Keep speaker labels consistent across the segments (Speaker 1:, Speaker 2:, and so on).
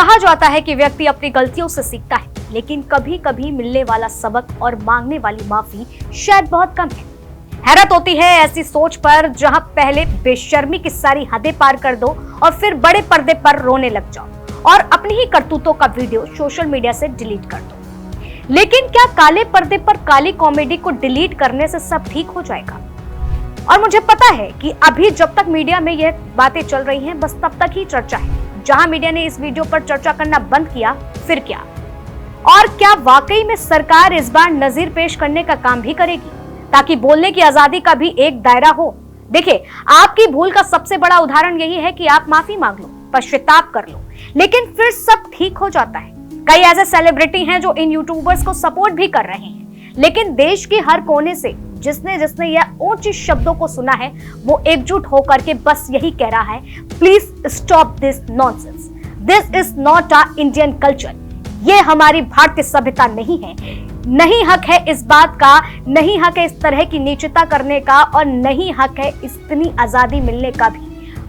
Speaker 1: कहा जाता है कि व्यक्ति अपनी गलतियों से सीखता है, लेकिन कभी कभी मिलने वाला सबक और मांगने वाली माफी शायद बहुत कम है। हैरत होती है ऐसी सोच पर, जहां पहले बेशर्मी की सारी हदें पार कर दो और फिर बड़े पर्दे पर रोने लग जाओ और अपनी ही करतूतों का वीडियो सोशल मीडिया से डिलीट कर दो। लेकिन क्या काले पर्दे पर काली कॉमेडी को डिलीट करने से सब ठीक हो जाएगा? और मुझे पता है कि अभी जब तक मीडिया में यह बातें चल रही हैं, बस तब तक ही चर्चा है। जहां मीडिया ने इस वीडियो पर चर्चा करना बंद किया, फिर क्या? और क्या वाकई में सरकार इस बार नजीर पेश करने का काम भी करेगी, ताकि बोलने की आजादी का भी एक दायरा हो? देखिए, आपकी भूल का सबसे बड़ा उदाहरण यही है कि आप माफी मांग लो, पश्चाताप कर लो, लेकिन फिर सब ठीक हो जाता है। कई ऐसे सेलिब्रिटी हैं जो इन यूट्यूबर्स को सपोर्ट भी कर रहे हैं, लेकिन देश के हर कोने से जिसने यह ऊंचे शब्दों को सुना है, वो एकजुट होकर के बस यही कह रहा है, please stop this nonsense, this is not a Indian culture. ये हमारी भारतीय सभ्यता नहीं है। नहीं हक है इस बात का, नहीं हक है इस तरह की नीचता करने का, और नहीं हक है इतनी आजादी मिलने का भी।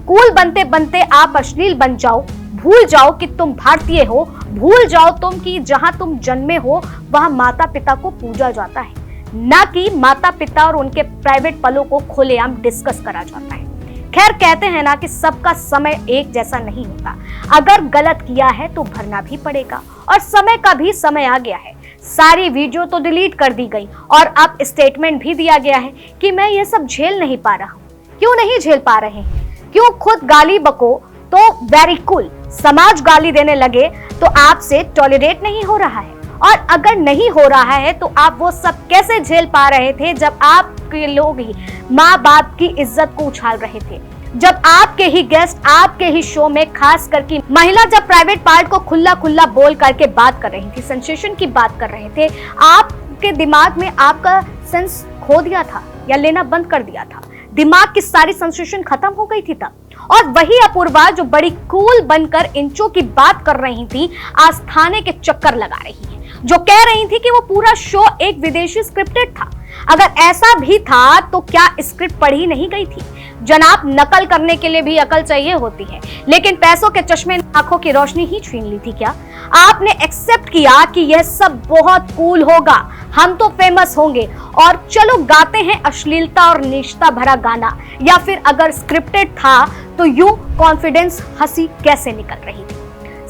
Speaker 1: कूल बनते बनते आप अश्लील बन जाओ, भूल जाओ कि तुम भारतीय हो, भूल जाओ तुम कि जहां तुम जन्मे हो वहां माता पिता को पूजा जाता है, ना कि माता पिता और उनके प्राइवेट पलों को खुलेआम डिस्कस करा जाता है। खैर, कहते हैं ना कि सबका समय एक जैसा नहीं होता। अगर गलत किया है तो भरना भी पड़ेगा, और समय का भी समय आ गया है। सारी वीडियो तो डिलीट कर दी गई और अब स्टेटमेंट भी दिया गया है कि मैं ये सब झेल नहीं पा रहा हूँ। क्यों नहीं झेल पा रहे हैं? क्यों खुद गाली बको तो वेरी कूल, समाज गाली देने लगे तो आपसे टॉलरेट नहीं हो रहा है? और अगर नहीं हो रहा है तो आप वो सब कैसे झेल पा रहे थे जब आपके लोग ही माँ बाप की इज्जत को उछाल रहे थे, जब आपके ही गेस्ट आपके ही शो में खास करके महिला जब प्राइवेट पार्ट को खुला खुला बोल करके बात कर रही थी, सेंसेशन की बात कर रहे थे, आपके दिमाग में आपका सेंस खो दिया था या लेना बंद कर दिया था? दिमाग की सारी सेंसेशन खत्म हो गई थी तब। और वही अपूर्वा जो बड़ी कूल बनकर इंचों की बात कर रही थी, आज थाने के चक्कर लगा रही है, जो कह रही थी कि वो पूरा शो एक विदेशी स्क्रिप्टेड था। अगर ऐसा भी था तो क्या स्क्रिप्ट पढ़ी नहीं गई थी? जनाब, नकल करने के लिए भी अकल चाहिए होती है, लेकिन पैसों के चश्मे ने आंखों की रोशनी ही छीन ली थी क्या? आपने एक्सेप्ट किया कि यह सब बहुत कूल होगा, हम तो फेमस होंगे, और चलो गाते हैं अश्लीलता और नीचता भरा गाना। या फिर अगर स्क्रिप्टेड था तो यूं कॉन्फिडेंस हंसी कैसे निकल रही थी?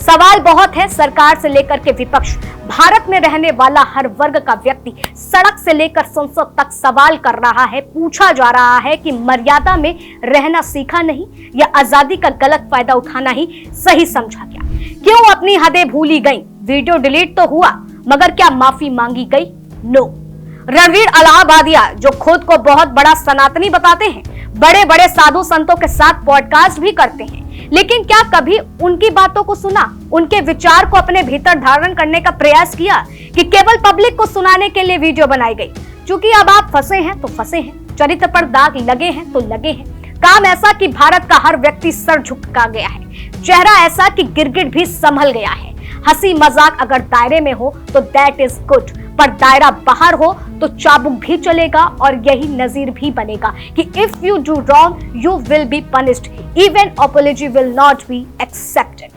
Speaker 1: सवाल बहुत है। सरकार से लेकर के विपक्ष, भारत में रहने वाला हर वर्ग का व्यक्ति, सड़क से लेकर संसद तक सवाल कर रहा है, पूछा जा रहा है कि मर्यादा में रहना सीखा नहीं या आजादी का गलत फायदा उठाना ही सही समझा गया? क्यों अपनी हदें भूली गई? वीडियो डिलीट तो हुआ, मगर क्या माफी मांगी गई? नो। रणवीर अलाहाबादिया, जो खुद को बहुत बड़ा सनातनी बताते हैं, बड़े बड़े साधु संतों के साथ पॉडकास्ट भी करते हैं, लेकिन क्या कभी उनकी बातों को सुना, उनके विचार को अपने भीतर धारण करने का प्रयास किया, कि केवल पब्लिक को सुनाने के लिए वीडियो बनाई गई? क्योंकि अब आप फंसे हैं तो फंसे हैं, चरित्र पर दाग लगे हैं तो लगे हैं। काम ऐसा कि भारत का हर व्यक्ति सर झुका गया है, चेहरा ऐसा कि गिरगिट भी संभल गया है। हंसी मजाक अगर दायरे में हो तो दैट इज गुड, पर दायरा बाहर हो तो चाबुक भी चलेगा, और यही नजीर भी बनेगा कि if you do wrong you will be punished, even apology will not be accepted.